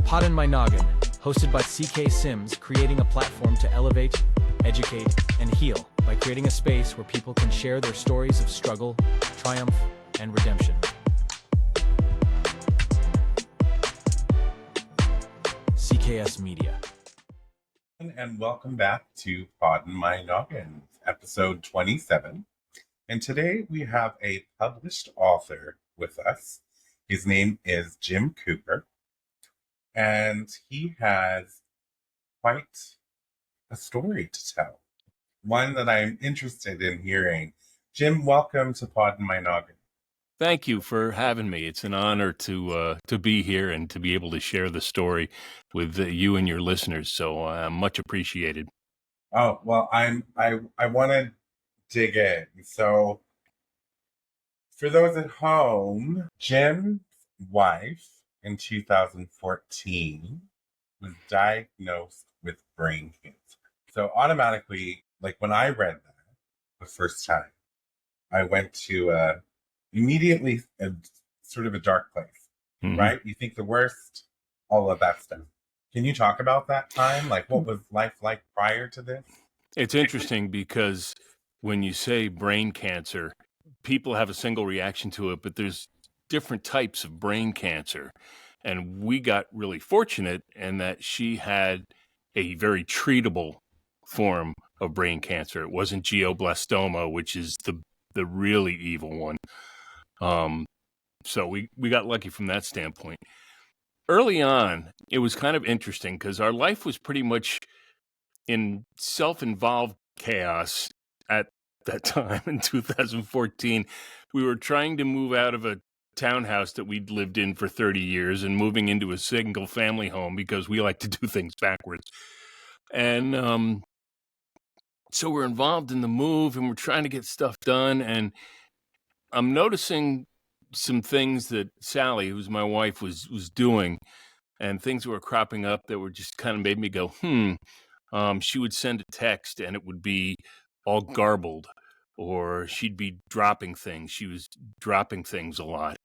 Poddin My Noggin, hosted by CK Sims, creating a platform to elevate, educate, and heal by creating a space where people can share their stories of struggle, triumph, and redemption. CKS Media. And welcome back to Poddin My Noggin, episode 27. And today we have a published author with us. His name is Jim Cooper. And he has quite a story to tell. One that I'm interested in hearing. Jim, welcome to Poddin My Noggin. Thank you for having me. It's an honor to be here and to be able to share the story with you and your listeners. So much appreciated. Oh, well, I want to dig in. So for those at home, Jim's wife in 2014 was diagnosed with brain cancer. So automatically, like when I read that the first time, I went to immediately a sort of a dark place, right? You think the worst, all of that stuff. Can you talk about that time? Like, what was life like prior to this? It's interesting because when you say brain cancer, people have a single reaction to it, but there's different types of brain cancer. And we got really fortunate in that she had a very treatable form of brain cancer. It wasn't glioblastoma, which is the really evil one. So we got lucky from that standpoint. Early on, it was kind of interesting because our life was pretty much in self-involved chaos at that time in 2014. We were trying to move out of a townhouse that we'd lived in for 30 years and moving into a single family home because we like to do things backwards. And so we're involved in the move and we're trying to get stuff done. And I'm noticing some things that Sally, who's my wife, was doing, and things were cropping up that were just kind of made me go, She would send a text and it would be all garbled, or she'd be dropping things. She was dropping things a lot,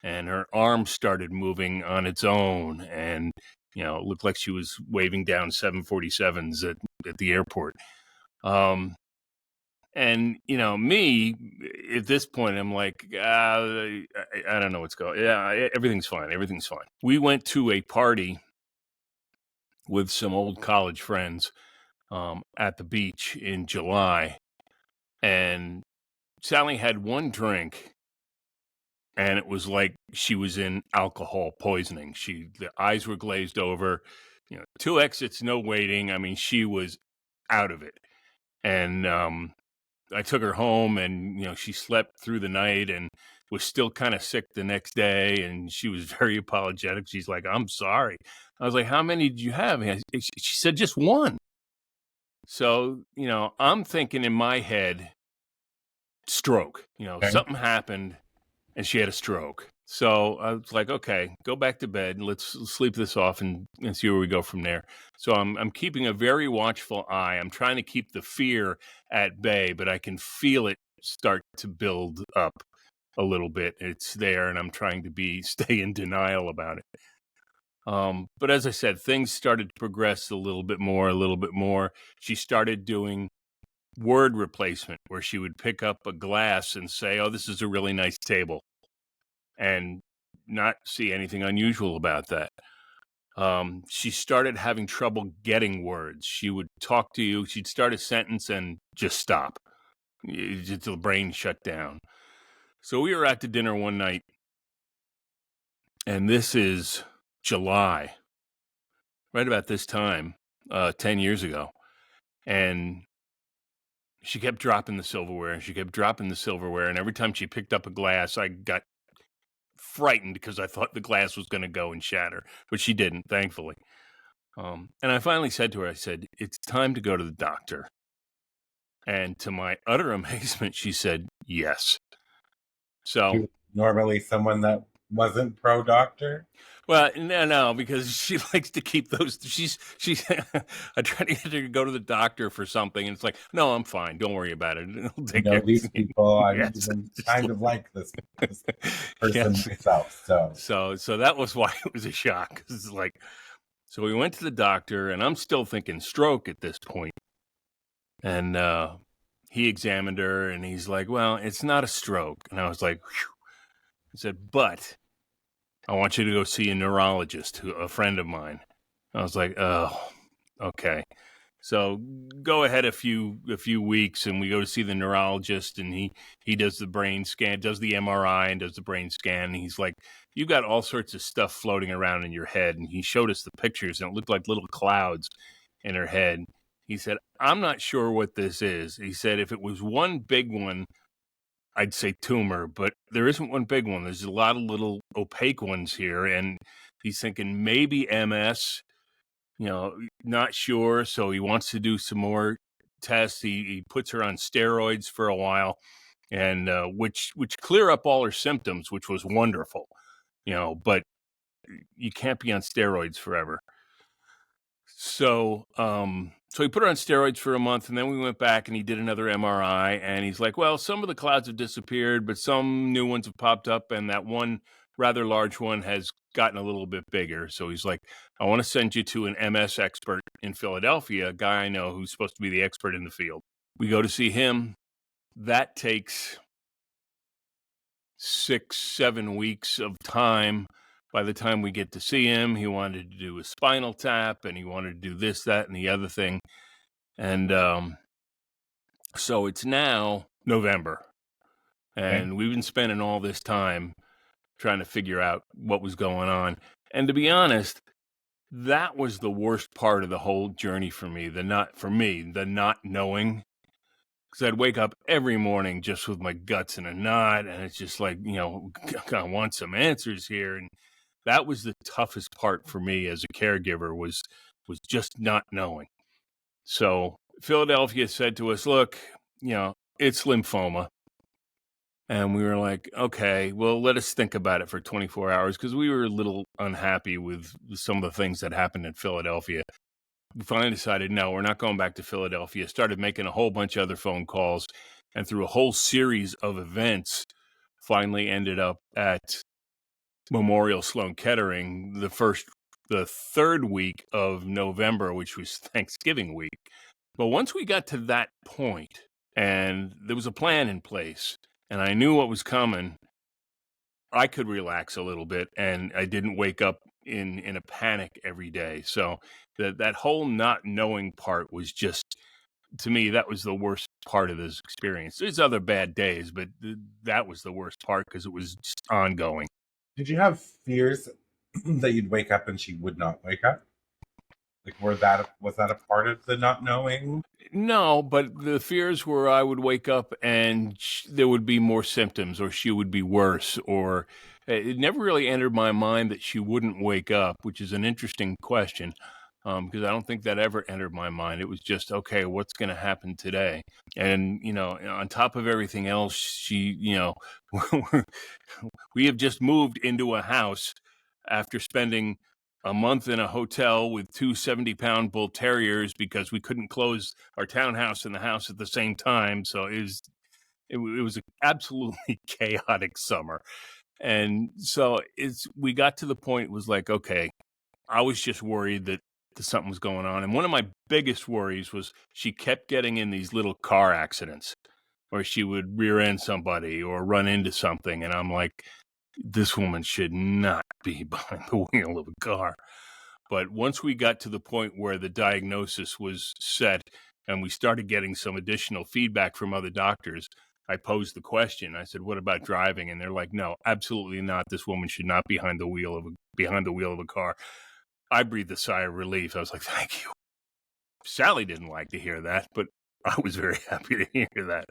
and her arm started moving on its own, and it looked like she was waving down 747s at the airport. And me at this point, I'm like, I don't know what's going. Yeah, everything's fine. Everything's fine. We went to a party with some old college friends at the beach in July, and Sally had one drink, and it was like she was in alcohol poisoning. The eyes were glazed over, 2 exits, no waiting. I mean, she was out of it. And I took her home, and she slept through the night and was still kind of sick the next day, and she was very apologetic. She's like, "I'm sorry." I was like, "How many did you have?" She said, "Just one." So, I'm thinking in my head, stroke. Okay. Something happened and she had a stroke. So I was like, okay, go back to bed and let's sleep this off and see where we go from there. So I'm keeping a very watchful eye. I'm trying to keep the fear at bay, but I can feel it start to build up a little bit. It's there, and I'm trying to stay in denial about it. But as I said, things started to progress a little bit more. She started doing word replacement where she would pick up a glass and say, "Oh, this is a really nice table," and not see anything unusual about that. She started having trouble getting words. She would talk to you. She'd start a sentence and just stop. The brain shut down. So we were out to dinner one night, and this is July, right about this time, 10 years ago. And she kept dropping the silverware, and every time she picked up a glass, I got frightened because I thought the glass was going to go and shatter, but she didn't, thankfully. And I finally said to her, I said, "It's time to go to the doctor." And to my utter amazement, she said, "Yes." So Normally someone that wasn't pro-doctor? Well, no, because she likes to keep those. She's. I try to get her to go to the doctor for something, and it's like, no, I'm fine. Don't worry about it. It'll I take know care these of it. people. I'm Yes, even just kind of like this person yes. myself. So So that was why it was a shock. 'Cause it's like, so we went to the doctor, and I'm still thinking stroke at this point. And he examined her, and he's like, well, it's not a stroke. And I was like, whew. He said, but I want you to go see a neurologist, a friend of mine. I was like, oh, okay. So go ahead a few weeks, and we go to see the neurologist, and he does the brain scan, does the MRI, and does the brain scan. And he's like, you've got all sorts of stuff floating around in your head. And he showed us the pictures, and it looked like little clouds in her head. He said, I'm not sure what this is. He said, if it was one big one, I'd say tumor, but there isn't one big one. There's a lot of little opaque ones here. And he's thinking maybe MS, not sure. So he wants to do some more tests. He puts her on steroids for a while, and which clear up all her symptoms, which was wonderful, but you can't be on steroids forever. So, so he put her on steroids for a month, and then we went back and he did another MRI, and he's like, well, some of the clouds have disappeared, but some new ones have popped up, and that one rather large one has gotten a little bit bigger. So he's like, I want to send you to an MS expert in Philadelphia, a guy I know who's supposed to be the expert in the field. We go to see him. That takes 6-7 weeks of time. By the time we get to see him, he wanted to do a spinal tap, and he wanted to do this, that, and the other thing. And so it's now November, and okay. we've been spending all this time trying to figure out what was going on. And to be honest, that was the worst part of the whole journey for me, the not knowing. Because I'd wake up every morning just with my guts in a knot, and it's just like, I want some answers here. And that was the toughest part for me as a caregiver was just not knowing. So Philadelphia said to us, look, it's lymphoma. And we were like, okay, well, let us think about it for 24 hours, because we were a little unhappy with some of the things that happened in Philadelphia. We finally decided, no, we're not going back to Philadelphia. Started making a whole bunch of other phone calls, and through a whole series of events, finally ended up at Memorial Sloan Kettering the third week of November, which was Thanksgiving week. But once we got to that point, and there was a plan in place, and I knew what was coming, I could relax a little bit, and I didn't wake up in a panic every day. So that whole not knowing part was just, to me, that was the worst part of this experience. There's other bad days, but that was the worst part because it was just ongoing. Did you have fears that you'd wake up and she would not wake up? Like, was that a part of the not knowing? No, but the fears were I would wake up and there would be more symptoms, or she would be worse, or it never really entered my mind that she wouldn't wake up, which is an interesting question, because I don't think that ever entered my mind. It was just, okay, what's going to happen today? And, on top of everything else, she, we have just moved into a house after spending a month in a hotel with two 70-pound bull terriers because we couldn't close our townhouse and the house at the same time. So it was an absolutely chaotic summer. And so we got to the point, it was like, okay, I was just worried that something was going on. And one of my biggest worries was she kept getting in these little car accidents where she would rear end somebody or run into something. And I'm like, this woman should not be behind the wheel of a car. But once we got to the point where the diagnosis was set and we started getting some additional feedback from other doctors, I posed the question. I said, what about driving? And they're like, no, absolutely not. This woman should not be behind the wheel of a car. I breathed a sigh of relief. I was like, thank you. Sally didn't like to hear that, but I was very happy to hear that.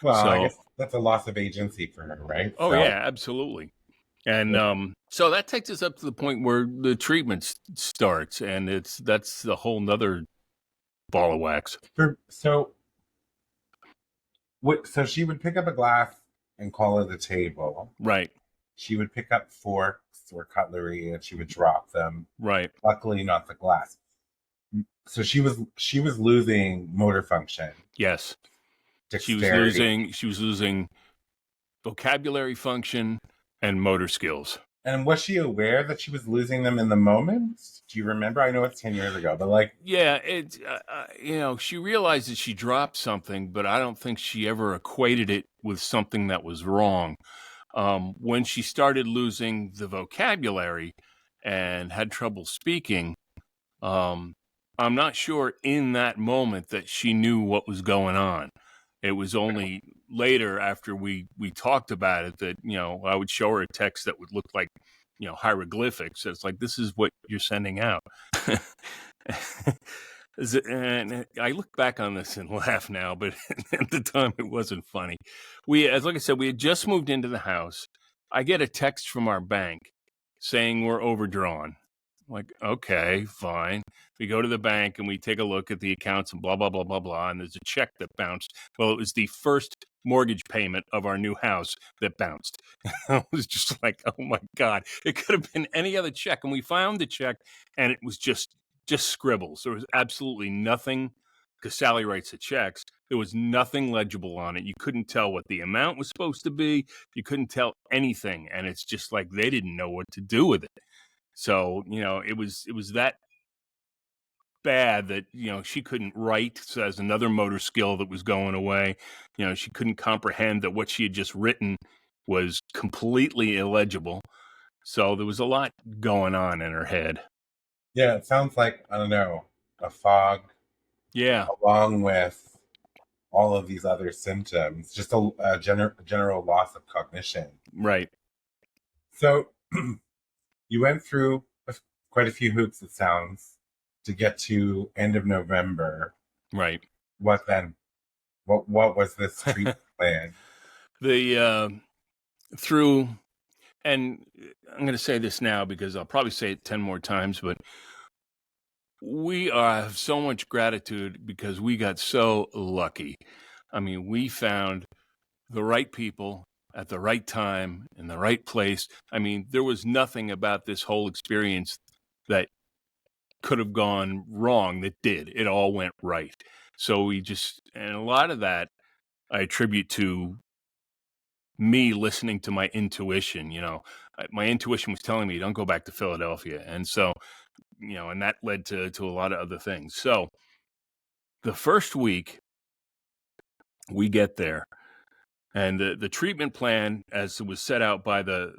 Well, So, I guess that's a loss of agency for her, right? oh, yeah, absolutely. And so that takes us up to the point where the treatment starts, and that's a whole nother ball of wax. So she would pick up a glass and call it a table. Right. She would pick up forks or cutlery and she would drop them. Right. Luckily, not the glass. So she was losing motor function, Yes. dexterity. She was losing vocabulary function and motor skills. And was she aware that she was losing them in the moment? Do you remember? I know it's 10 years ago, but like, Yeah, it she realized that she dropped something, but I don't think she ever equated it with something that was wrong. When she started losing the vocabulary and had trouble speaking, I'm not sure in that moment that she knew what was going on. It was only later after we talked about it that, I would show her a text that would look like, hieroglyphics. It's like, this is what you're sending out. And I look back on this and laugh now, but at the time it wasn't funny. Like I said, we had just moved into the house. I get a text from our bank saying we're overdrawn. I'm like, okay, fine. We go to the bank and we take a look at the accounts and blah, blah, blah, blah, blah. And there's a check that bounced. Well, it was the first mortgage payment of our new house that bounced. I was just like, oh my God, it could have been any other check. And we found the check and it was just scribbles. There was absolutely nothing, because Sally writes the checks. There was nothing legible on it. You couldn't tell what the amount was supposed to be. You couldn't tell anything. And it's just like they didn't know what to do with it. So, it was that bad that, she couldn't write. So that's another motor skill that was going away. She couldn't comprehend that what she had just written was completely illegible. So there was a lot going on in her head. yeah, it sounds like, I don't know, a fog. Yeah. Along with all of these other symptoms, just a general loss of cognition. Right. So you went through quite a few hoops, it sounds, to get to end of November. Right. What then? What was this treatment plan? Through, and I'm going to say this now because I'll probably say it 10 more times, but we have so much gratitude because we got so lucky. I mean, we found the right people at the right time in the right place. I mean, there was nothing about this whole experience that could have gone wrong that did. It all went right. So and a lot of that I attribute to me listening to my intuition. My intuition was telling me, don't go back to Philadelphia. And so, and that led to a lot of other things. So the first week we get there, and the treatment plan, as it was set out by the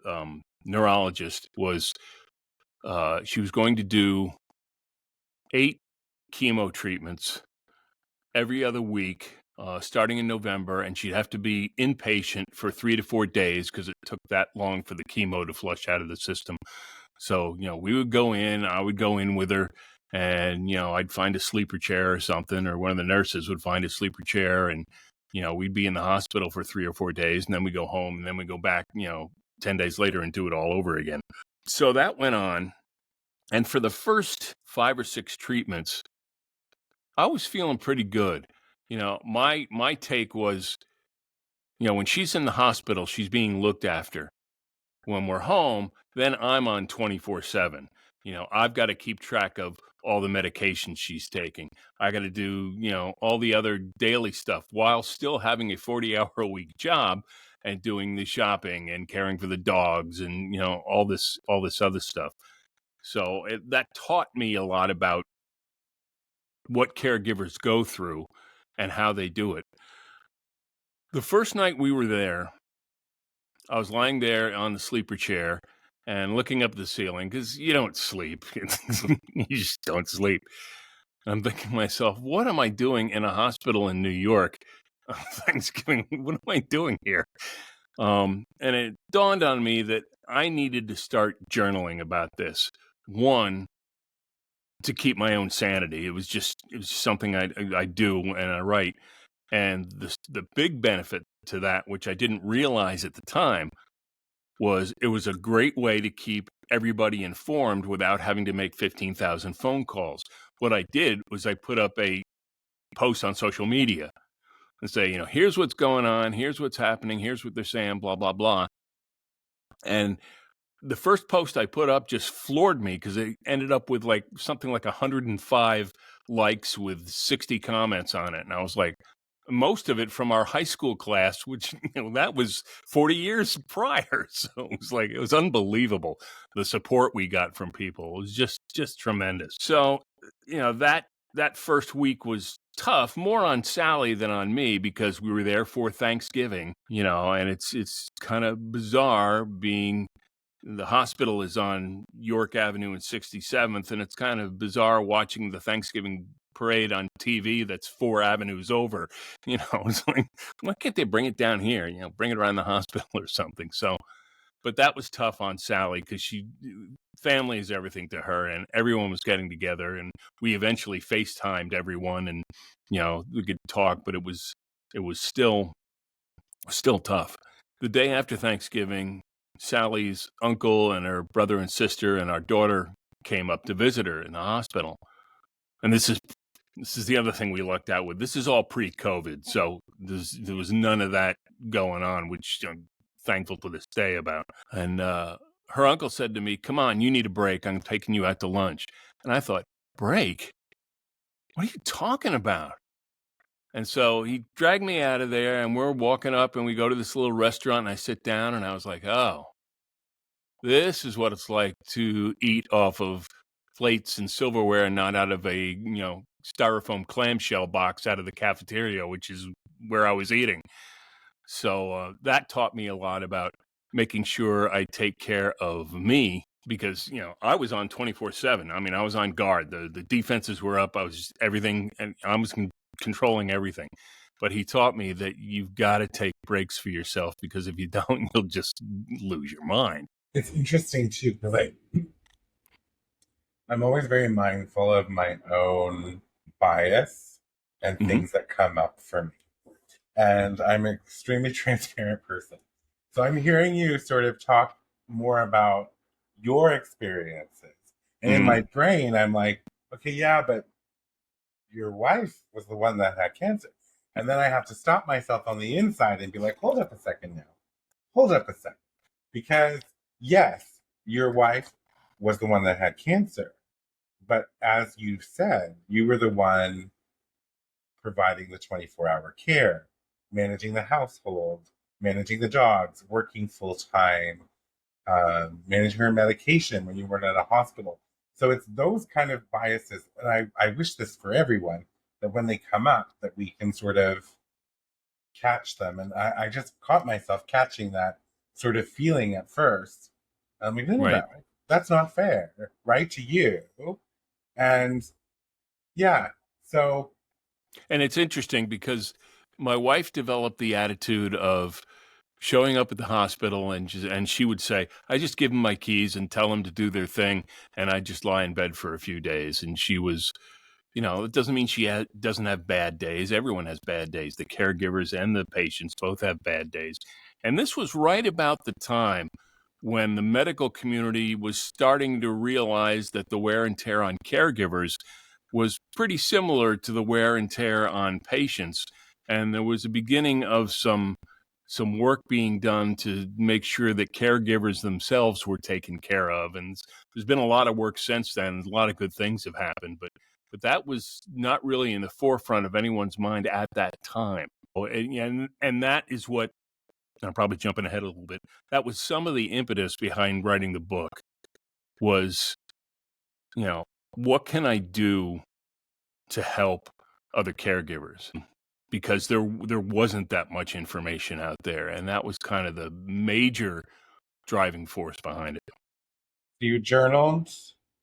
neurologist, was she was going to do 8 chemo treatments every other week, starting in November, and she'd have to be inpatient for 3 to 4 days because it took that long for the chemo to flush out of the system. So, we would go in, I would go in with her, and, I'd find a sleeper chair or something, or one of the nurses would find a sleeper chair, and, we'd be in the hospital for 3 or 4 days, and then we go home, and then we go back, 10 days later and do it all over again. So that went on. And for the first 5 or 6 treatments, I was feeling pretty good. My take was, when she's in the hospital, she's being looked after. When we're home, then I'm on 24/7. I've got to keep track of all the medications she's taking. I got to do, all the other daily stuff while still having a 40-hour-a-week job and doing the shopping and caring for the dogs and, all this other stuff. So that taught me a lot about what caregivers go through and how they do it. The first night we were there, I was lying there on the sleeper chair and looking up at the ceiling because you don't sleep. You just don't sleep. I'm thinking to myself, what am I doing in a hospital in New York on Thanksgiving? What am I doing here? And it dawned on me that I needed to start journaling about this. One, to keep my own sanity. It was something I do and I write. And the big benefit to that, which I didn't realize at the time, was it was a great way to keep everybody informed without having to make 15,000 phone calls. What I did was I put up a post on social media and say, here's what's going on, here's what's happening, here's what they're saying, blah, blah, blah. And the first post I put up just floored me because it ended up with like something like 105 likes with 60 comments on it. And I was like, most of it from our high school class, which, that was 40 years prior. So it was unbelievable. The support we got from people was just tremendous. So, that first week was tough, more on Sally than on me because we were there for Thanksgiving, and it's kind of bizarre being the hospital is on York Avenue and 67th, and it's kind of bizarre watching the Thanksgiving parade on TV that's 4 avenues over. It's like, why can't they bring it down here? Bring it around the hospital or something. So, but that was tough on Sally because family is everything to her, and everyone was getting together, and we eventually FaceTimed everyone, and we could talk, but it was still tough. The day after Thanksgiving, Sally's uncle and her brother and sister and our daughter came up to visit her in the hospital. And this is the other thing we lucked out with. This is all pre-COVID, so there was none of that going on, which I'm thankful to this day about. And her uncle said to me, "Come on, you need a break. I'm taking you out to lunch." And I thought, break? What are you talking about? And so he dragged me out of there, and we're walking up, and we go to this little restaurant, and I sit down, and I was like, oh, this is what it's like to eat off of plates and silverware and not out of a, styrofoam clamshell box out of the cafeteria, which is where I was eating. So that taught me a lot about making sure I take care of me because, I was on 24/7. I mean, I was on guard. The defenses were up. I was just everything, and I was controlling everything. But he taught me that you've got to take breaks for yourself because if you don't, you'll just lose your mind. It's interesting too, because I'm always very mindful of my own bias and things that come up for me. And I'm an extremely transparent person. So I'm hearing you sort of talk more about your experiences. And in my brain, I'm like, okay, yeah, but your wife was the one that had cancer. And then I have to stop myself on the inside and be like, hold up a second now. Hold up a second. Because yes, your wife was the one that had cancer. But as you said, you were the one providing the 24-hour care, managing the household, managing the dogs, working full time, managing her medication when you weren't at a hospital. So it's those kind of biases. And I wish this for everyone, that when they come up, that we can sort of catch them. And I just caught myself catching that sort of feeling at first. I'm like, no, that's not fair, right, to you. And yeah, so. And it's interesting because my wife developed the attitude of showing up at the hospital and she would say, I just give them my keys and tell them to do their thing. And I just lie in bed for a few days. And she was, it doesn't mean she doesn't have bad days. Everyone has bad days. The caregivers and the patients both have bad days. And this was right about the time when the medical community was starting to realize that the wear and tear on caregivers was pretty similar to the wear and tear on patients. And there was a beginning of some work being done to make sure that caregivers themselves were taken care of. And there's been a lot of work since then. A lot of good things have happened, but that was not really in the forefront of anyone's mind at that time. And that is what, I'm probably jumping ahead a little bit, that was some of the impetus behind writing the book was, what can I do to help other caregivers? Because there wasn't that much information out there. And that was kind of the major driving force behind it. You journaled.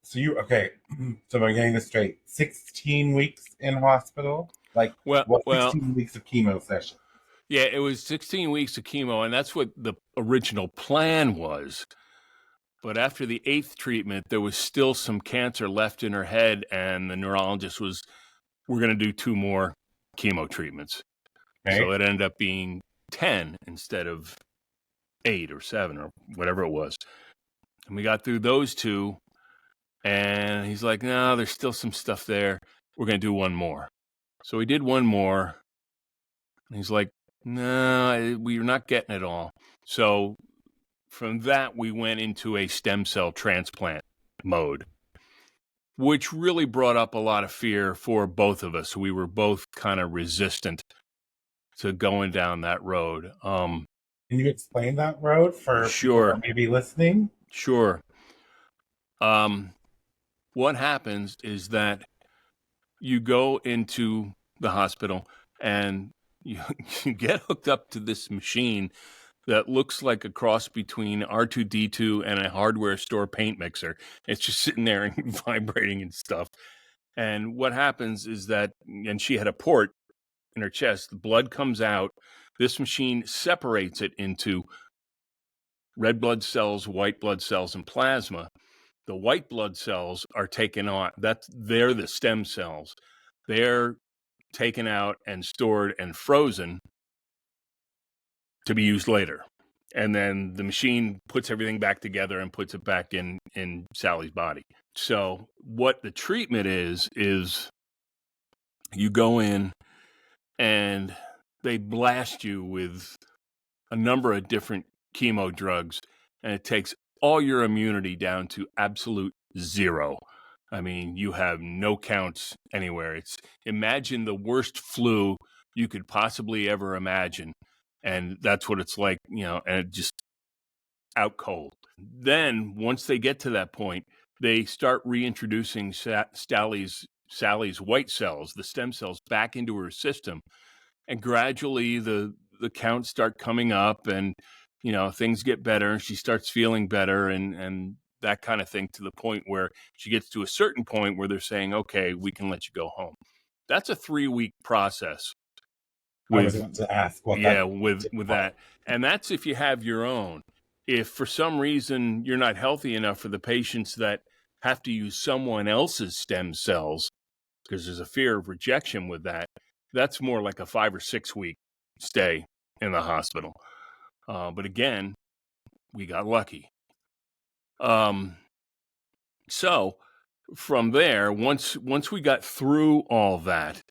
So so I'm getting this straight. 16 weeks in hospital? 16 weeks of chemo sessions? Yeah, it was 16 weeks of chemo, and that's what the original plan was. But after the 8th treatment, there was still some cancer left in her head, and the neurologist was, we're going to do 2 more chemo treatments. Okay. So it ended up being 10 instead of 8 or 7 or whatever it was. And we got through those 2, and he's like, no, there's still some stuff there. We're going to do 1 more. So we did 1 more, and he's like, no, we're not getting it all. So from that, we went into a stem cell transplant mode, which really brought up a lot of fear for both of us. We were both kind of resistant to going down that road. Can you explain that road for people Sure. that may be listening? Sure. What happens is that you go into the hospital and you get hooked up to this machine that looks like a cross between R2D2 and a hardware store paint mixer. It's just sitting there and vibrating and stuff. And what happens is that, and she had a port in her chest, the blood comes out. This machine separates it into red blood cells, white blood cells, and plasma. The white blood cells are taken on. They're the stem cells. They're taken out and stored and frozen to be used later. And then the machine puts everything back together and puts it back in Sally's body. So what the treatment is you go in and they blast you with a number of different chemo drugs, and it takes all your immunity down to absolute zero. I mean, you have no counts anywhere. Imagine the worst flu you could possibly ever imagine. And that's what it's like, and it just out cold. Then once they get to that point, they start reintroducing Sally's white cells, the stem cells, back into her system. And gradually the counts start coming up, and things get better, and she starts feeling better, and that kind of thing, to the point where she gets to a certain point where they're saying, okay, we can let you go home. That's a 3-week process. I was going to ask what with that. And that's if you have your own. If for some reason you're not healthy enough for the patients that have to use someone else's stem cells, because there's a fear of rejection with that, that's more like a 5 or 6 week stay in the hospital. But again, we got lucky. So from there, once we got through all that,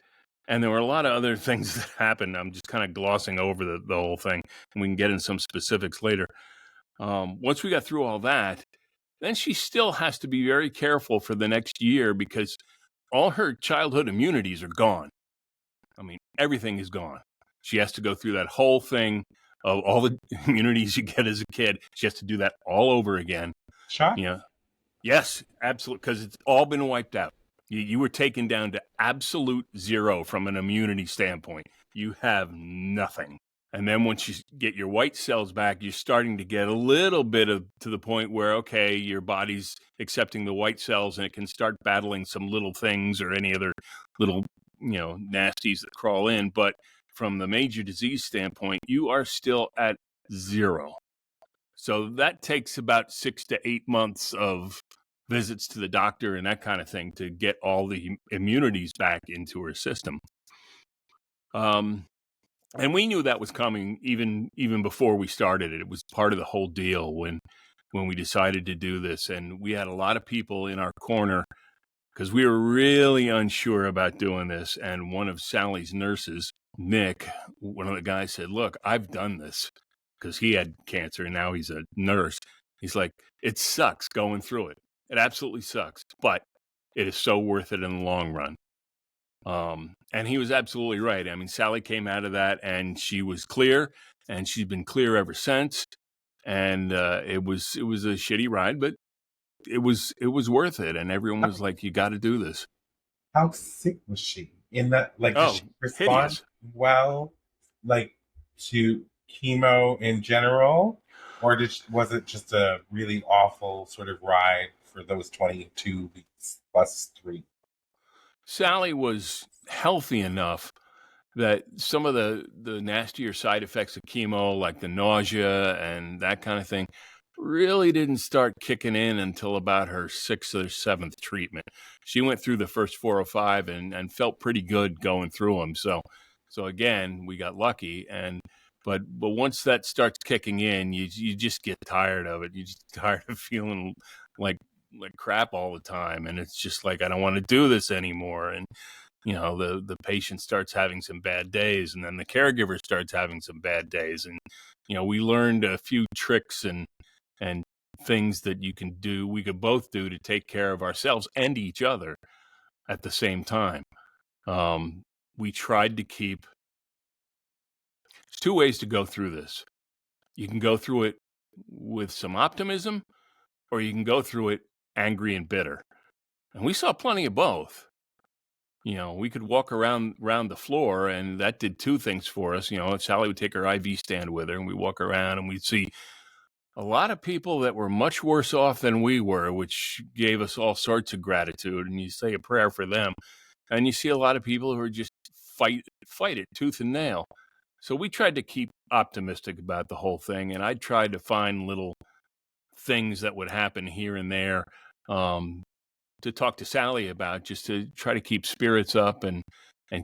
and there were a lot of other things that happened, I'm just kind of glossing over the whole thing, and we can get in some specifics later. Once we got through all that, then she still has to be very careful for the next year, because all her childhood immunities are gone. I mean, everything is gone. She has to go through that whole thing of all the immunities you get as a kid. She has to do that all over again. Shot? Yeah. Yes, absolutely, because it's all been wiped out. You were taken down to absolute zero from an immunity standpoint. You have nothing. And then once you get your white cells back, you're starting to get a little bit to the point where, okay, your body's accepting the white cells, and it can start battling some little things or any other little, nasties that crawl in. But from the major disease standpoint, you are still at zero. So that takes about 6 to 8 months of visits to the doctor and that kind of thing to get all the immunities back into her system. And we knew that was coming even before we started it. It was part of the whole deal when we decided to do this. And we had a lot of people in our corner because we were really unsure about doing this. And one of Sally's nurses, Nick, one of the guys, said, look, I've done this, because he had cancer and now he's a nurse. He's like, it sucks going through it. It absolutely sucks, but it is so worth it in the long run. And he was absolutely right. I mean, Sally came out of that and she was clear, and she's been clear ever since. And it was a shitty ride, but it was worth it. And everyone was like, you got to do this. How sick was she? In that, like, did she respond hideous. well, like, to chemo in general, or was it just a really awful sort of ride for those 22 weeks plus 3? Sally was healthy enough that some of the nastier side effects of chemo, like the nausea and that kind of thing, really didn't start kicking in until about her 6th or 7th treatment. She went through the first 4 or 5 and felt pretty good going through them. So again, we got lucky. But once that starts kicking in, you just get tired of it. You just tired of feeling like crap all the time, and it's just like, I don't want to do this anymore. And the patient starts having some bad days, and then the caregiver starts having some bad days. And we learned a few tricks and things that we could both do to take care of ourselves and each other at the same time. We tried to keep, there's two ways to go through this. You can go through it with some optimism, or you can go through it angry and bitter. And we saw plenty of both. We could walk around the floor, and that did two things for us. Sally would take her IV stand with her, and we'd walk around, and we'd see a lot of people that were much worse off than we were, which gave us all sorts of gratitude. And you say a prayer for them. And you see a lot of people who are just fight it tooth and nail. So we tried to keep optimistic about the whole thing. And I tried to find little things that would happen here and there to talk to Sally about, just to try to keep spirits up and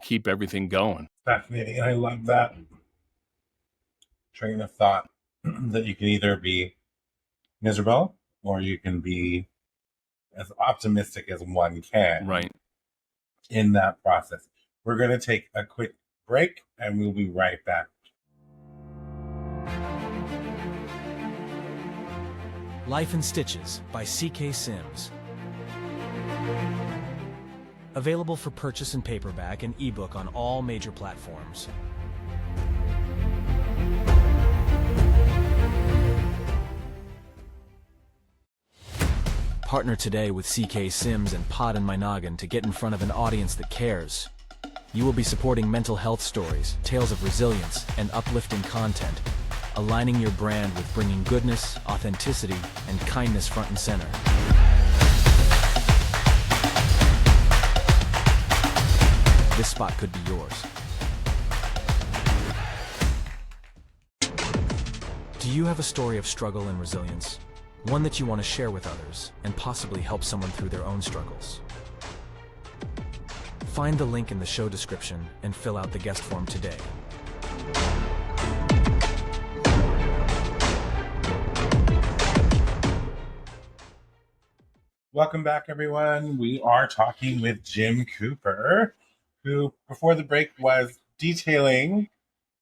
keep everything going. Fascinating. I love that train of thought that you can either be miserable or you can be as optimistic as one can. Right. In that process. We're going to take a quick break and we'll be right back. Life in Stitches by CK Sims. Available for purchase in paperback and ebook on all major platforms. Partner today with CK Sims and Poddin My Noggin to get in front of an audience that cares. You will be supporting mental health stories, tales of resilience, and uplifting content, aligning your brand with bringing goodness, authenticity, and kindness front and center. This spot could be yours. Do you have a story of struggle and resilience? One that you want to share with others and possibly help someone through their own struggles? Find the link in the show description and fill out the guest form today. Welcome back, everyone. We are talking with Jim Cooper, who before the break was detailing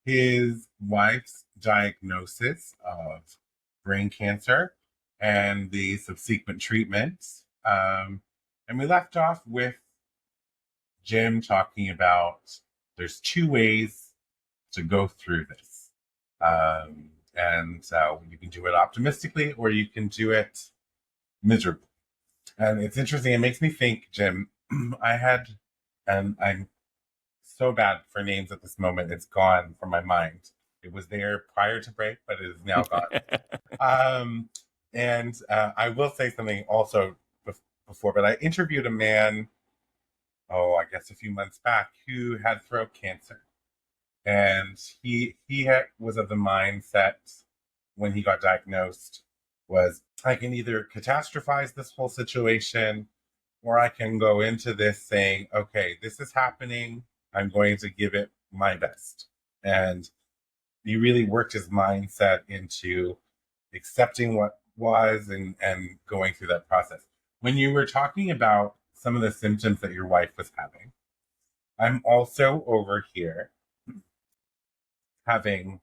his wife's diagnosis of brain cancer and the subsequent treatments. And we left off with Jim talking about there's two ways to go through this. You can do it optimistically or you can do it miserably. And it's interesting. It makes me think, Jim, and I'm so bad for names at this moment. It's gone from my mind. It was there prior to break, but it is now gone. I will say something also before, but I interviewed a man, I guess a few months back, who had throat cancer. And he was of the mindset when he got diagnosed was, I can either catastrophize this whole situation or I can go into this saying, okay, this is happening. I'm going to give it my best. And he really worked his mindset into accepting what was and going through that process. When you were talking about some of the symptoms that your wife was having, I'm also over here having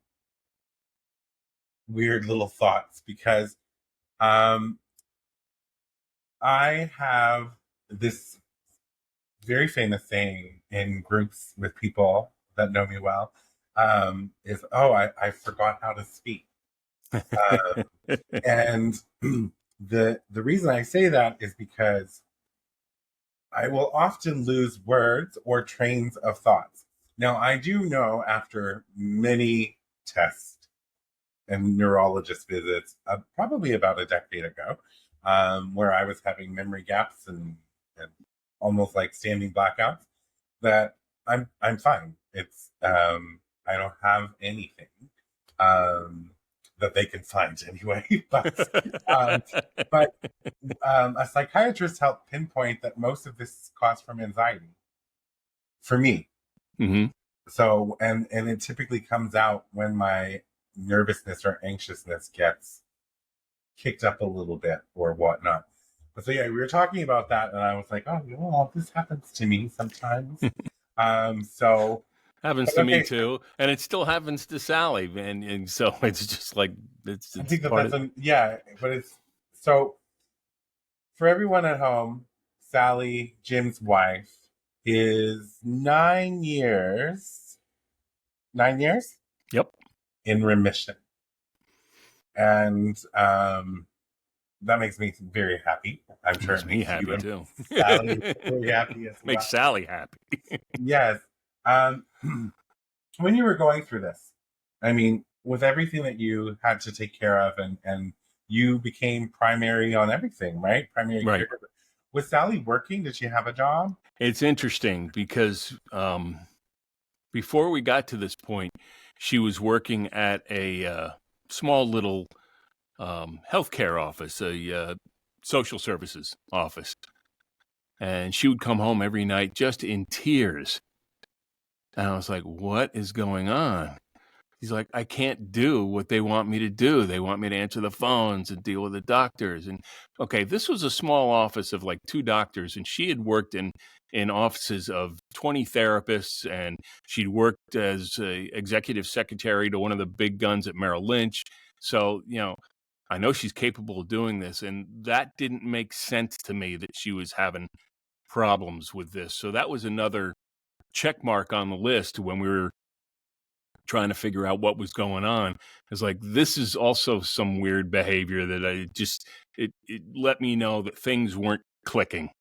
weird little thoughts because I have this very famous saying in groups with people that know me well, is, I forgot how to speak. And the reason I say that is because I will often lose words or trains of thoughts. Now, I do know after many tests and neurologist visits, probably about a decade ago, where I was having memory gaps and almost like standing blackouts, that I'm fine. It's I don't have anything that they can find anyway. But a psychiatrist helped pinpoint that most of this is caused from anxiety for me. Mm-hmm. So, and it typically comes out when my nervousness or anxiousness gets kicked up a little bit or whatnot. But so, yeah, we were talking about that and I was like, this happens to me sometimes. Happens to me too, and it still happens to Sally, and so it's just like I think but it's So for everyone at home, Sally, Jim's wife, is 9 years, 9 years Yep. in remission. And that makes me very happy. I'm sure Makes it me makes you happy and too. Sally very happy as well. Makes Sally happy. Yes. Um, when you were going through this, I mean, with everything that you had to take care of and you became primary on everything, right? Primary Right. caregiver. Was Sally working? Did she have a job? It's interesting because before we got to this point, she was working at a small little healthcare office, a social services office. And she would come home every night just in tears. And I was like, what is going on? He's like, I can't do what they want me to do. They want me to answer the phones and deal with the doctors. And okay, this was a small office of like 2 doctors, and she had worked in offices of 20 therapists, and she'd worked as a executive secretary to one of the big guns at Merrill Lynch. So, I know she's capable of doing this, and that didn't make sense to me that she was having problems with this. So that was another check mark on the list when we were trying to figure out what was going on. It's like, this is also some weird behavior that it let me know that things weren't clicking.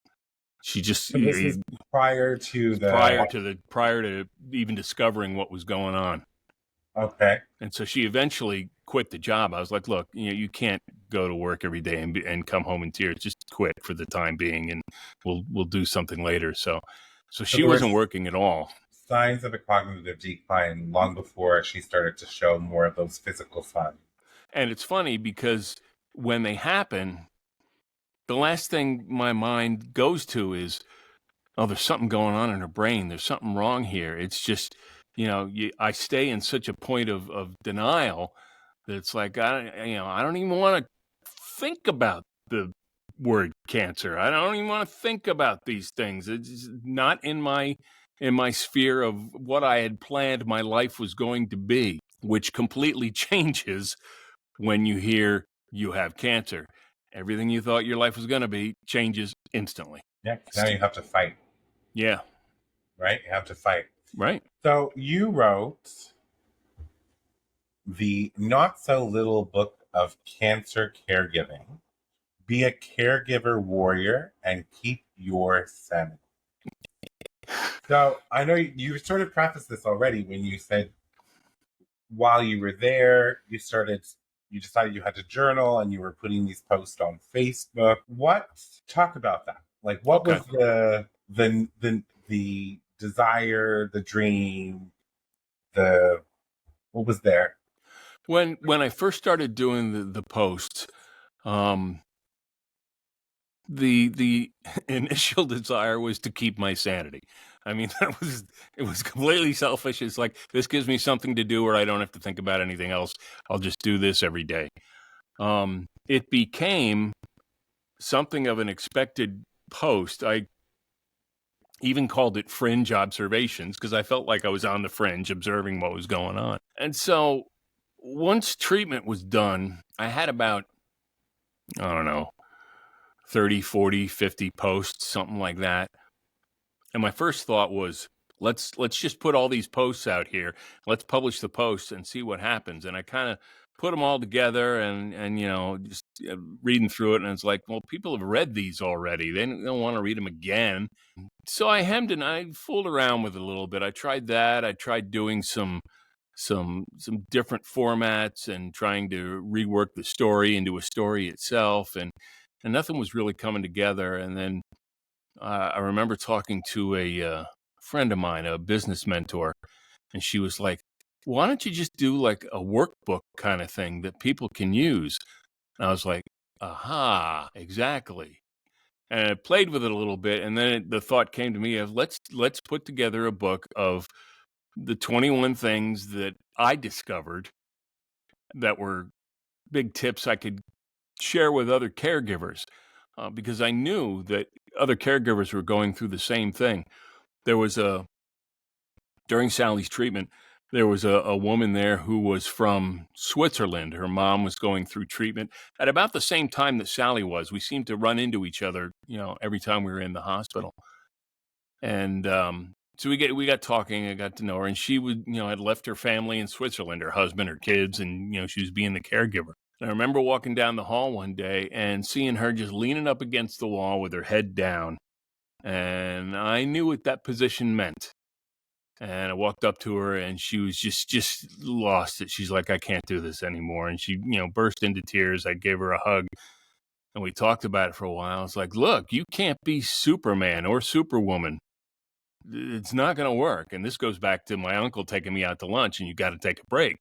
She just So this is prior to prior to even discovering what was going on. Okay. And so she eventually quit the job. I was like, look, you can't go to work every day and come home in tears. Just quit for the time being, and we'll do something later. So she there wasn't were working at all. signs of a cognitive decline long before she started to show more of those physical signs. And it's funny because when they happen, the last thing my mind goes to is, oh, there's something going on in her brain. There's something wrong here. It's just, I stay in such a point of denial that it's like, I don't even want to think about the word cancer. I don't even want to think about these things. It's not in my sphere of what I had planned my life was going to be, which completely changes when you hear you have cancer. Everything you thought your life was going to be changes instantly. Yeah, now you have to fight. Yeah. Right? You have to fight. Right. So you wrote the not so little book of cancer caregiving. Be a caregiver warrior and keep your sanity. So I know you sort of prefaced this already when you said while you were there, you decided you had to journal and you were putting these posts on Facebook. Talk about that. Like what was the desire, the dream, what was there? When I first started doing the posts, the initial desire was to keep my sanity. I mean, it was completely selfish. It's like, this gives me something to do where I don't have to think about anything else. I'll just do this every day. It became something of an expected post. I even called it fringe observations because I felt like I was on the fringe observing what was going on. And so once treatment was done, I had about, I don't know, 30, 40, 50 posts, something like that. And my first thought was, let's just put all these posts out here. Let's publish the posts and see what happens. And I kind of put them all together and just reading through it. And it's like, well, people have read these already. They don't want to read them again. So I hemmed and I fooled around with it a little bit. I tried that. I tried doing some different formats and trying to rework the story into a story itself. And nothing was really coming together. And then I remember talking to a friend of mine, a business mentor, and she was like, why don't you just do like a workbook kind of thing that people can use? And I was like, aha, exactly. And I played with it a little bit, and then the thought came to me of let's put together a book of the 21 things that I discovered that were big tips I could share with other caregivers, because I knew that other caregivers were going through the same thing. There was during Sally's treatment, there was a woman there who was from Switzerland. Her mom was going through treatment at about the same time that Sally was. We seemed to run into each other, every time we were in the hospital. And so we got talking. I got to know her, and she would, had left her family in Switzerland, her husband, her kids, and she was being the caregiver. And I remember walking down the hall one day and seeing her just leaning up against the wall with her head down, and I knew what that position meant. And I walked up to her, and she was just lost it. She's like, "I can't do this anymore," and she, burst into tears. I gave her a hug, and we talked about it for a while. It's like, look, you can't be Superman or Superwoman. It's not going to work. And this goes back to my uncle taking me out to lunch, and you got to take a break.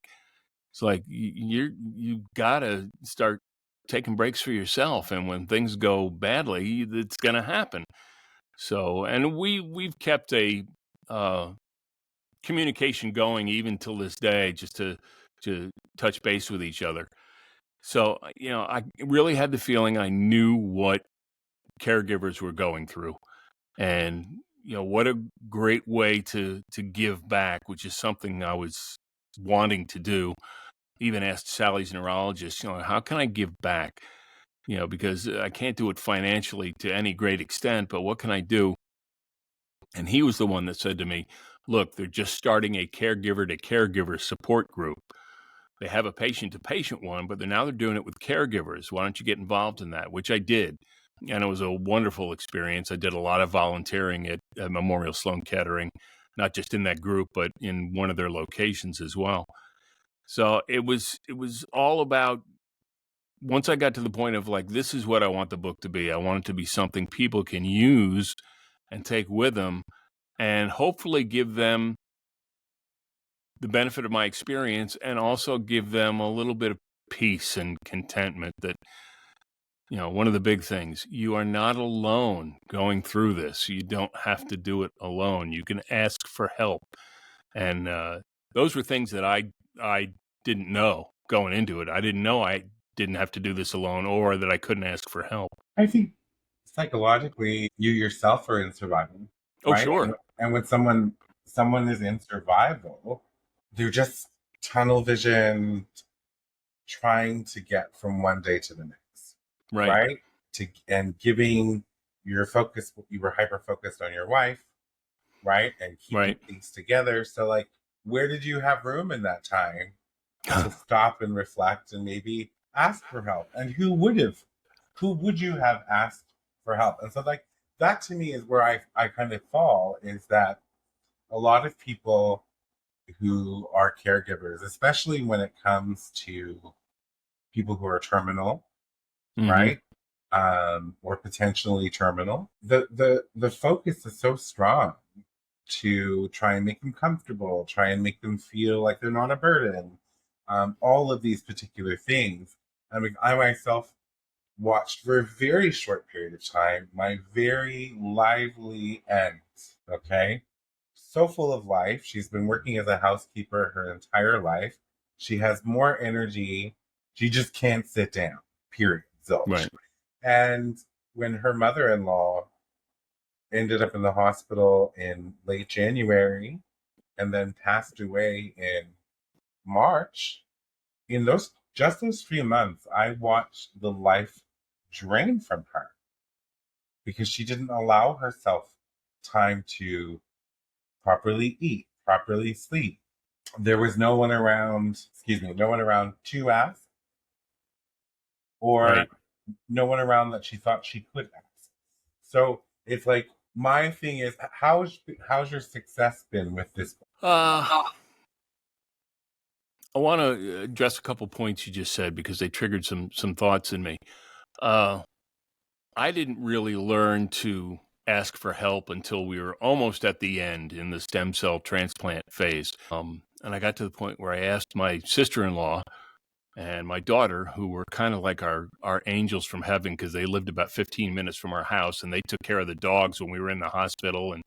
It's like you got to start taking breaks for yourself, and when things go badly, it's going to happen. So, and we've kept a communication going even till this day, just to touch base with each other. So, I really had the feeling I knew what caregivers were going through. And what a great way to give back, which is something I was wanting to do. Even asked Sally's neurologist, how can I give back? Because I can't do it financially to any great extent, but what can I do? And he was the one that said to me, look, they're just starting a caregiver to caregiver support group. They have a patient to patient one, but they're doing it with caregivers. Why don't you get involved in that? Which I did. And it was a wonderful experience. I did a lot of volunteering at Memorial Sloan Kettering, not just in that group, but in one of their locations as well. So it was all about, once I got to the point of like, this is what I want the book to be. I want it to be something people can use and take with them, and hopefully give them the benefit of my experience, and also give them a little bit of peace and contentment that, one of the big things, you are not alone going through this. You don't have to do it alone. You can ask for help. And those were things that I didn't know going into it. I didn't know I didn't have to do this alone, or that I couldn't ask for help. I think psychologically, you yourself are in survival. Oh, right? sure. And when someone is in survival, they're just tunnel vision, trying to get from one day to the next. Right. And giving your focus, you were hyper focused on your wife, right? And keeping things together. So like, where did you have room in that time to stop and reflect and maybe ask for help? And who would you have asked for help? And so like, that to me is where I kind of fall, is that a lot of people who are caregivers, especially when it comes to people who are terminal, right? Or potentially terminal, the focus is so strong to try and make them comfortable, try and make them feel like they're not a burden. All of these particular things. I mean, I myself watched for a very short period of time my very lively aunt, okay? So full of life. She's been working as a housekeeper her entire life. She has more energy. She just can't sit down, period. Zilch. Right. And when her mother-in-law ended up in the hospital in late January and then passed away in March, in those few months, I watched the life drain from her because she didn't allow herself time to properly eat, properly sleep. There was no one around to ask, or no one around that she thought she could ask. So it's like, my thing is, how's your success been with this book? I want to address a couple points you just said, because they triggered some thoughts in me. I didn't really learn to ask for help until we were almost at the end in the stem cell transplant phase. And I got to the point where I asked my sister-in-law and my daughter, who were kind of like our angels from heaven, because they lived about 15 minutes from our house, and they took care of the dogs when we were in the hospital and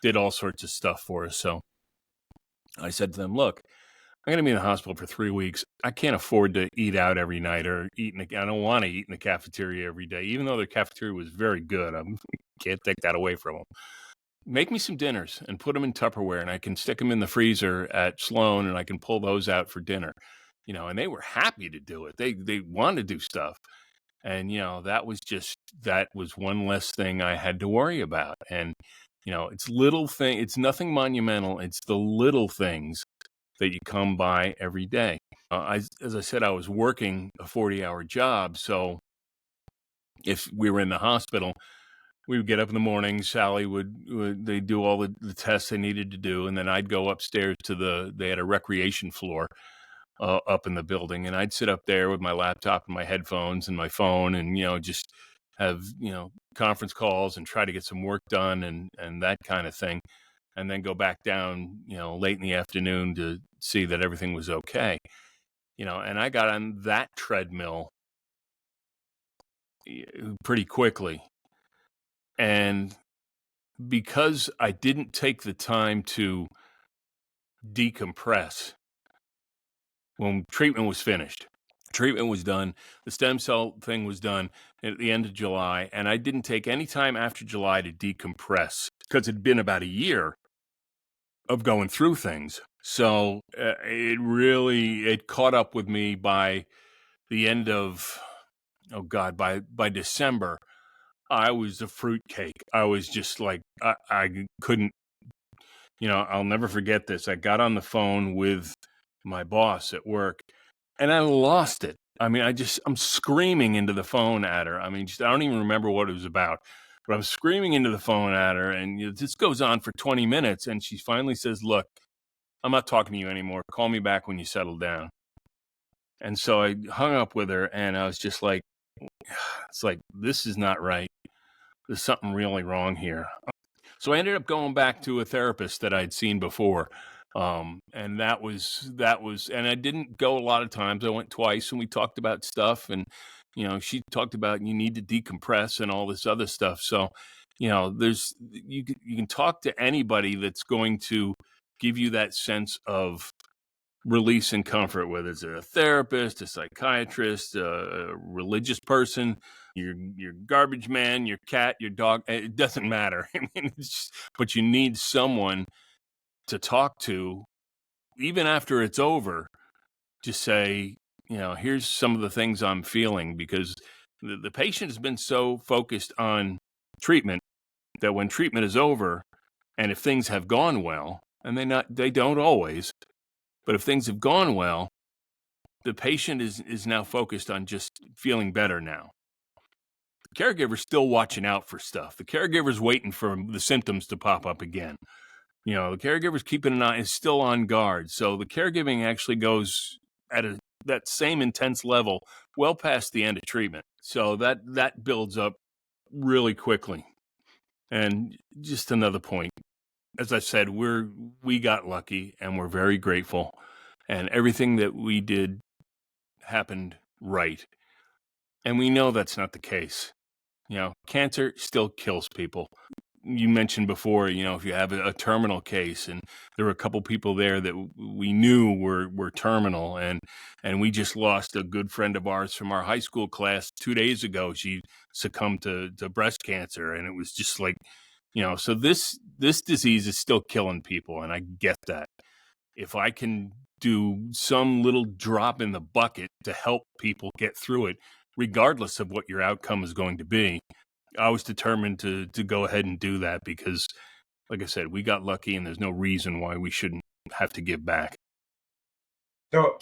did all sorts of stuff for us. So I said to them, look, I'm going to be in the hospital for 3 weeks. I can't afford to eat out every night or I don't want to eat in the cafeteria every day, even though their cafeteria was very good. I can't take that away from them. make me some dinners and put them in Tupperware, and I can stick them in the freezer at Sloan, and I can pull those out for dinner. And they were happy to do it. They wanted to do stuff. And, that was one less thing I had to worry about. And, it's nothing monumental. It's the little things that you come by every day. As I said, I was working a 40-hour job. So if we were in the hospital, we would get up in the morning. Sally they'd do all the tests they needed to do. And then I'd go upstairs they had a recreation floor up in the building. And I'd sit up there with my laptop and my headphones and my phone and, just have, conference calls and try to get some work done and that kind of thing. And then go back down, late in the afternoon to see that everything was okay. And I got on that treadmill pretty quickly. And because I didn't take the time to decompress when treatment was finished, treatment was done, the stem cell thing was done at the end of July, and I didn't take any time after July to decompress because it'd been about a year of going through things. So it caught up with me by the end of, by December. I was a fruitcake. I was just like, I couldn't, I'll never forget this. I got on the phone with my boss at work and I lost it. I mean, I'm screaming into the phone at her. I mean, I don't even remember what it was about, but I'm screaming into the phone at her. And this goes on for 20 minutes. And she finally says, look, I'm not talking to you anymore. Call me back when you settle down. And so I hung up with her and I was just like, it's like, this is not right. There's something really wrong here. So I ended up going back to a therapist that I'd seen before. And that was, and I didn't go a lot of times. I went twice and we talked about stuff and, she talked about you need to decompress and all this other stuff. So, you can talk to anybody that's going to give you that sense of release and comfort, whether it's a therapist, a psychiatrist, a religious person, your garbage man, your cat, your dog. It doesn't matter. I mean, but you need someone to talk to, even after it's over, to say, here's some of the things I'm feeling, because the patient has been so focused on treatment that when treatment is over, and if things have gone well, and they don't always, but if things have gone well, the patient is now focused on just feeling better now. The caregiver's still watching out for stuff. The caregiver's waiting for the symptoms to pop up again. The caregiver's keeping an eye, is still on guard. So the caregiving actually goes at that same intense level well past the end of treatment. So that builds up really quickly. And just another point, as I said, we got lucky and we're very grateful. And everything that we did happened right. And we know that's not the case. Cancer still kills people. You mentioned before, if you have a terminal case, and there were a couple people there that we knew were terminal, and we just lost a good friend of ours from our high school class 2 days ago. She succumbed to breast cancer, and it was just like, so this disease is still killing people, and I get that. If I can do some little drop in the bucket to help people get through it, regardless of what your outcome is going to be, I was determined to go ahead and do that because, like I said, we got lucky and there's no reason why we shouldn't have to give back. So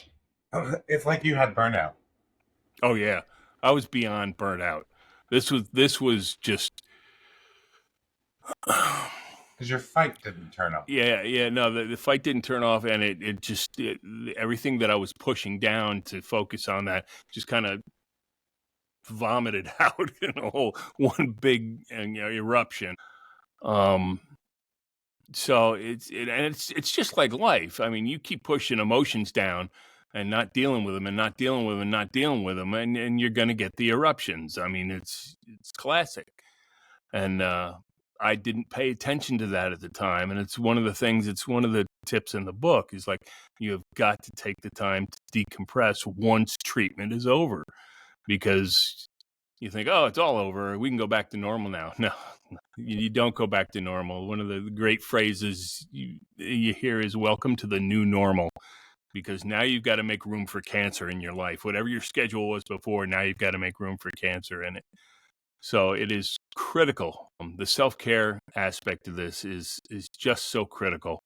it's like you had burnout. Oh, yeah. I was beyond burnt out. This was just... Because your fight didn't turn off. Yeah. No, the fight didn't turn off, and it just everything that I was pushing down to focus on that just kind of vomited out in a whole one big eruption. So it's just like life. I mean, you keep pushing emotions down and not dealing with them and not dealing with them and not dealing with them, and you're going to get the eruptions. I mean, it's classic. And I didn't pay attention to that at the time. And it's one of the tips in the book is like, you have got to take the time to decompress once treatment is over, because you think, oh, it's all over. We can go back to normal now. No, you don't go back to normal. One of the great phrases you hear is welcome to the new normal, because now you've got to make room for cancer in your life. Whatever your schedule was before, now you've got to make room for cancer in it. So it is critical. The self-care aspect of this is just so critical.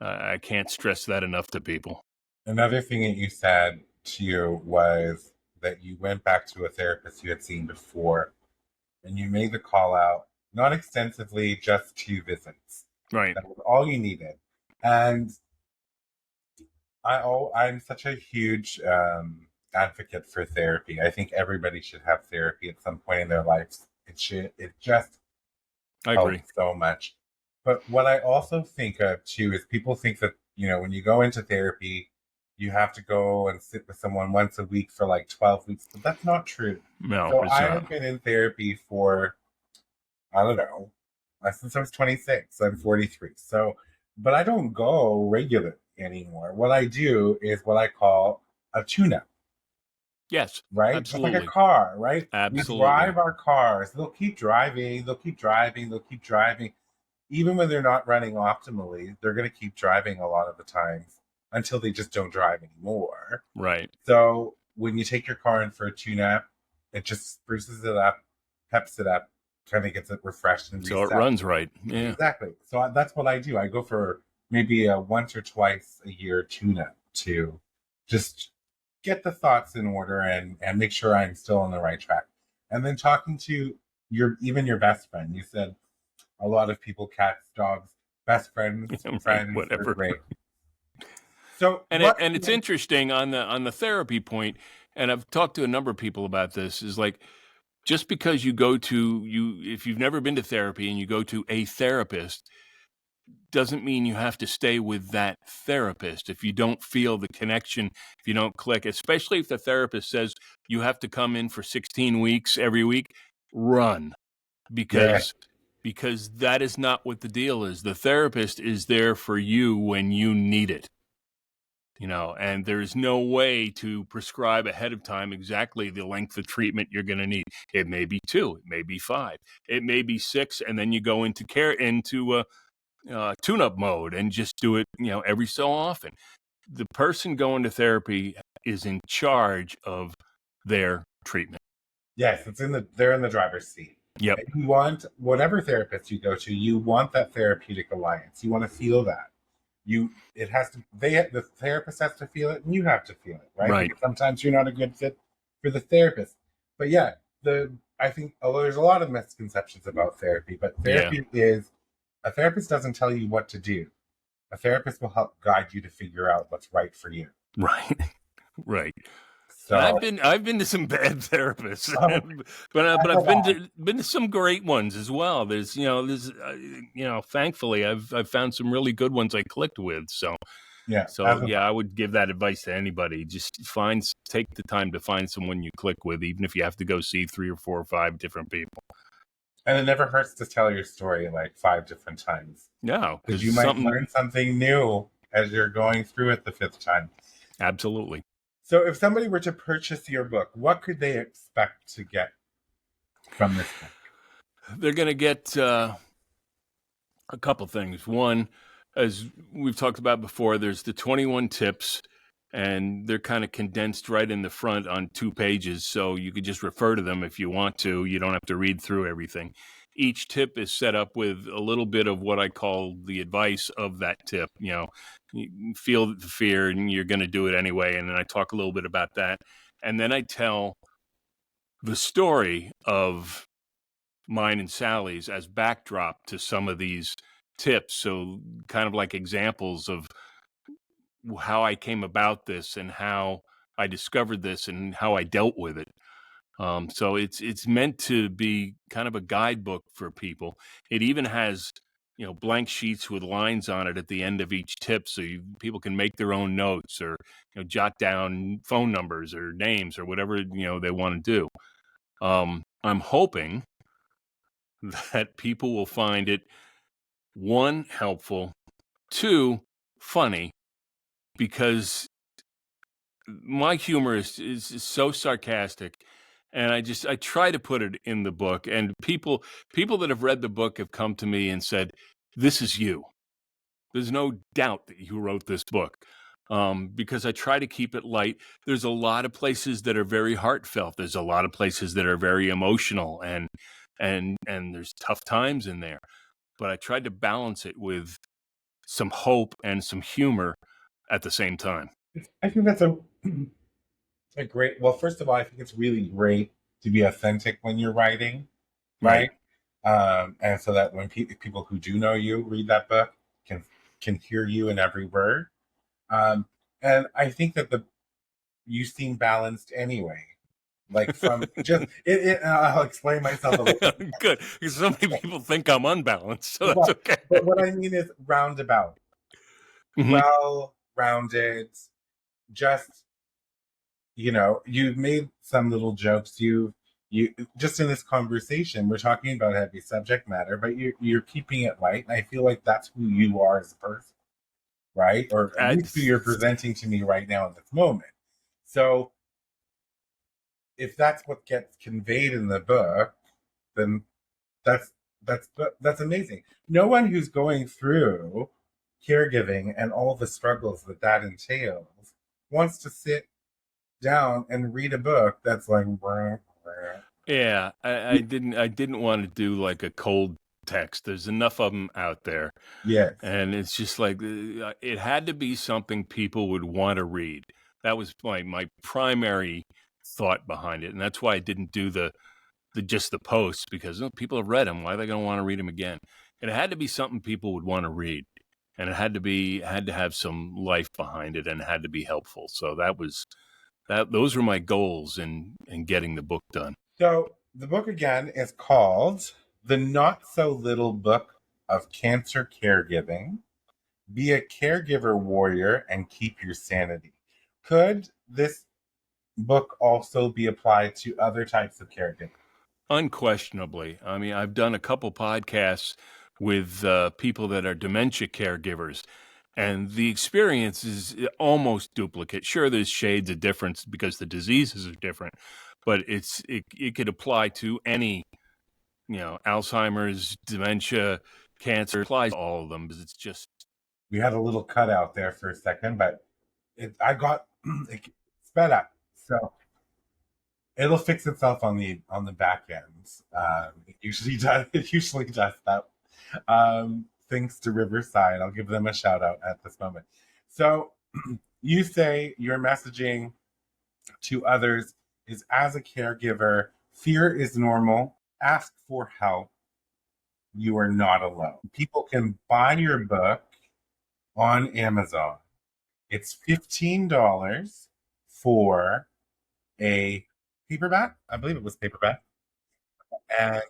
I can't stress that enough to people. Another thing that you said too was that you went back to a therapist you had seen before and you made the call out, not extensively, just 2 visits. Right. That was all you needed. And I'm such a huge advocate for therapy. I think everybody should have therapy at some point in their lives. It just I agree. helps so much. But what I also think of too is people think that, when you go into therapy, you have to go and sit with someone once a week for like 12 weeks, but that's not true. No, So it's I not. have been in therapy for, I don't know, since I was 26. I'm 43. So, but I don't go regularly anymore. What I do is what I call a tune-up, Yes, right? Just like a absolutely. car, right? We Absolutely. drive our cars. They'll keep driving. They'll keep driving. They'll keep driving. Even when they're not running optimally, they're going to keep driving a lot of the times until they just don't drive anymore. Right. So when you take your car in for a tune-up, it just spruces it up, peps it up, kind of gets it refreshed and So reset. it runs right. Yeah. Exactly. So that's what I do. I go for maybe a once or twice a year tune-up to just get the thoughts in order and make sure I'm still on the right track. And then talking to your best friend. You said a lot of people, cats, dogs, best friends, Right, friends, whatever. are great. So And it's interesting on the therapy point, and I've talked to a number of people about this, is like, just because if you've never been to therapy and you go to a therapist, doesn't mean you have to stay with that therapist. If you don't feel the connection, if you don't click, especially if the therapist says you have to come in for 16 weeks every week, run, because that is not what the deal is. The therapist is there for you when you need it. And there's no way to prescribe ahead of time exactly the length of treatment you're going to need. It may be 2, it may be 5, it may be 6, and then you go into tune-up mode and just do it, every so often. The person going to therapy is in charge of their treatment. Yes, they're in the driver's seat. Yep. And you want whatever therapist you go to, you want that therapeutic alliance. You want to feel that. The therapist has to feel it and you have to feel it, right? Right. Because sometimes you're not a good fit for the therapist. But yeah, I think, although there's a lot of misconceptions about therapy, but a therapist doesn't tell you what to do. A therapist will help guide you to figure out what's right for you. Right. Right. So I've been to some bad therapists, but I've been to some great ones as well. Thankfully I've found some really good ones I clicked with. So I would give that advice to anybody. Just take the time to find someone you click with, even if you have to go see 3 or 4 or 5 different people. And it never hurts to tell your story like 5 different times. No, because you might learn something new as you're going through it the 5th time. Absolutely. So if somebody were to purchase your book, what could they expect to get from this book? They're going to get a couple things. One, as we've talked about before, there's the 21 tips, and they're kind of condensed right in the front on 2 pages, so you could just refer to them if you want to. You don't have to read through everything. Each tip is set up with a little bit of what I call the advice of that tip. You feel the fear and you're going to do it anyway. And then I talk a little bit about that. And then I tell the story of mine and Sally's as backdrop to some of these tips. So kind of like examples of how I came about this and how I discovered this and how I dealt with it. So it's meant to be kind of a guidebook for people. It even has, blank sheets with lines on it at the end of each tip, so people can make their own notes or jot down phone numbers or names or whatever they want to do. I'm hoping that people will find it, 1, helpful, 2, funny, because my humor is so sarcastic And I try to put it in the book, and people that have read the book have come to me and said, "This is you. There's no doubt that you wrote this book." Because I try to keep it light. There's a lot of places that are very heartfelt. There's a lot of places that are very emotional, and there's tough times in there. But I tried to balance it with some hope and some humor at the same time. I think that's a great. Well, first of all, I think it's really great to be authentic when you're writing, right? And so that when people who do know you read that book can hear you in every word. Um, and I think that you seem balanced anyway. Like from just I'll explain myself a little. Good, because so many people think I'm unbalanced, so that's But, okay. but what I mean is roundabout, Mhm. well rounded. Just you've made some little jokes. You just in this conversation, we're talking about heavy subject matter, but you're keeping it light, and I feel like that's who you are as a person, right? Or at least who you're presenting to me right now in this moment. So if that's what gets conveyed in the book, then that's that's amazing. No one who's going through caregiving and all the struggles that entails wants to sit down and read a book that's like brr, brr. Yeah, I didn't want to do like a cold text. There's enough of them out there, Yes. and it's just like it had to be something people would want to read. That was my primary thought behind it, and that's why I didn't do the just the posts, because people have read them. Why are they going to want to read them again? It had to be something people would want to read, and it had to have some life behind it, and it had to be helpful. So those were my goals in getting the book done. So the book again is called The Not So Little Book of Cancer Caregiving. Be a caregiver warrior and keep your sanity. Could this book also be applied to other types of caregiving? Unquestionably. I mean, I've done a couple podcasts with people that are dementia caregivers, and the experience is almost duplicate. Sure, there's shades of difference because the diseases are different, but it could apply to any, Alzheimer's, dementia, cancer. It applies to all of them, because it's just We had a little cutout there for a second, but I got it sped up. So it'll fix itself on the back end. It usually does. It usually does that. Thanks to Riverside, I'll give them a shout out at this moment. So you say your messaging to others is, as a caregiver, fear is normal. Ask for help. You are not alone. People can buy your book on Amazon. It's $15 for a paperback. I believe it was paperback. And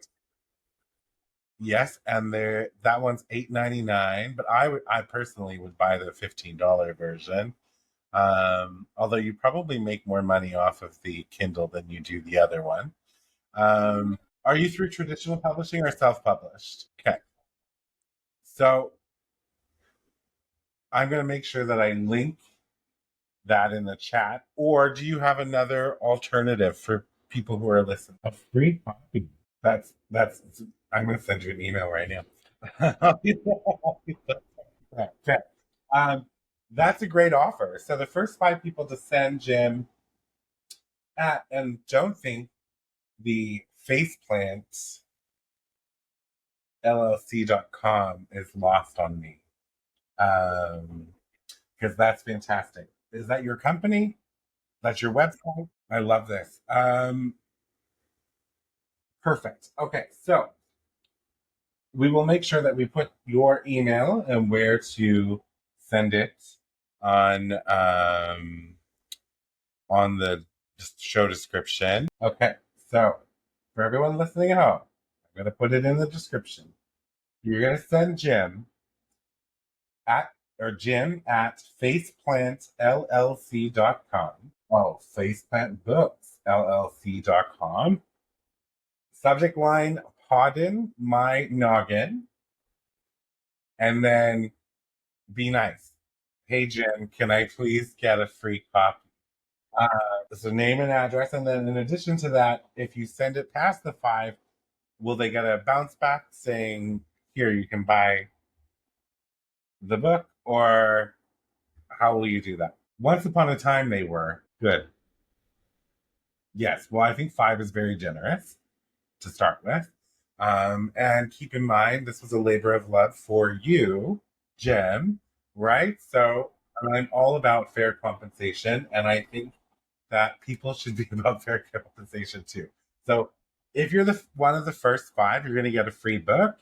yes, and that one's $8.99. But I personally would buy the $15 version. Although you probably make more money off of the Kindle than you do the other one. Are you through traditional publishing or self-published? Okay. So I'm going to make sure that I link that in the chat. Or do you have another alternative for people who are listening? A free copy. That's. I'm going to send you an email right now. Okay. That's a great offer. So the first 5 people to send Jim and don't think the faceplant llc.com is lost on me, because that's fantastic. Is that your company? That's your website? I love this. Perfect. Okay, so we will make sure that we put your email and where to send it on the show description. Okay, so for everyone listening at home, I'm going to put it in the description. You're going to send Jim Jim at faceplantllc.com. Oh, faceplantbooksllc.com. Subject line, Poddin My Noggin. And then be nice. Hey, Jim, can I please get a free copy? So name and address, and then in addition to that, if you send it past the 5, will they get a bounce back saying, here, you can buy the book, or how will you do that? Once upon a time, they were. Good. Yes. Well, I think 5 is very generous to start with. And keep in mind, this was a labor of love for you, Jim, right? So I'm all about fair compensation, and I think that people should be about fair compensation too. So if you're one of the first 5, you're going to get a free book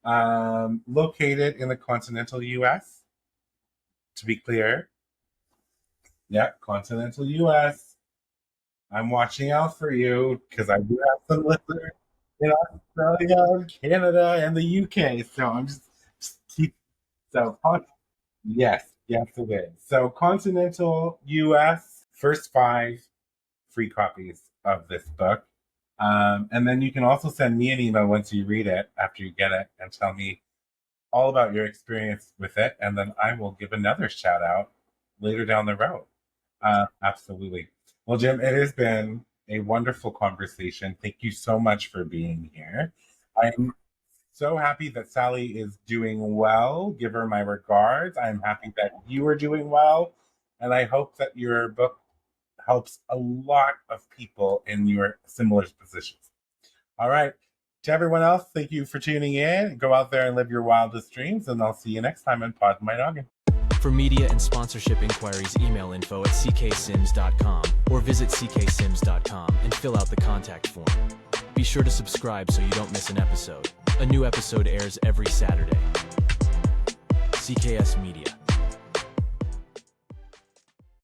located in the continental U.S., to be clear. Yeah, continental U.S. I'm watching out for you because I do have some listeners in Australia, Canada, and the UK. So I'm just keep so yes, yes it is. So continental US, first 5 free copies of this book. And then you can also send me an email once you read it, after you get it, and tell me all about your experience with it. And then I will give another shout out later down the road. Absolutely. Well, Jim, it has been a wonderful conversation. Thank you so much for being here. I'm so happy that Sally is doing well. Give her my regards. I'm happy that you are doing well. And I hope that your book helps a lot of people in your similar positions. All right. To everyone else, thank you for tuning in. Go out there and live your wildest dreams. And I'll see you next time on Poddin My Noggin. For media and sponsorship inquiries, email info@cksims.com or visit cksims.com and fill out the contact form. Be sure to subscribe so you don't miss an episode. A new episode airs every Saturday. CKS Media.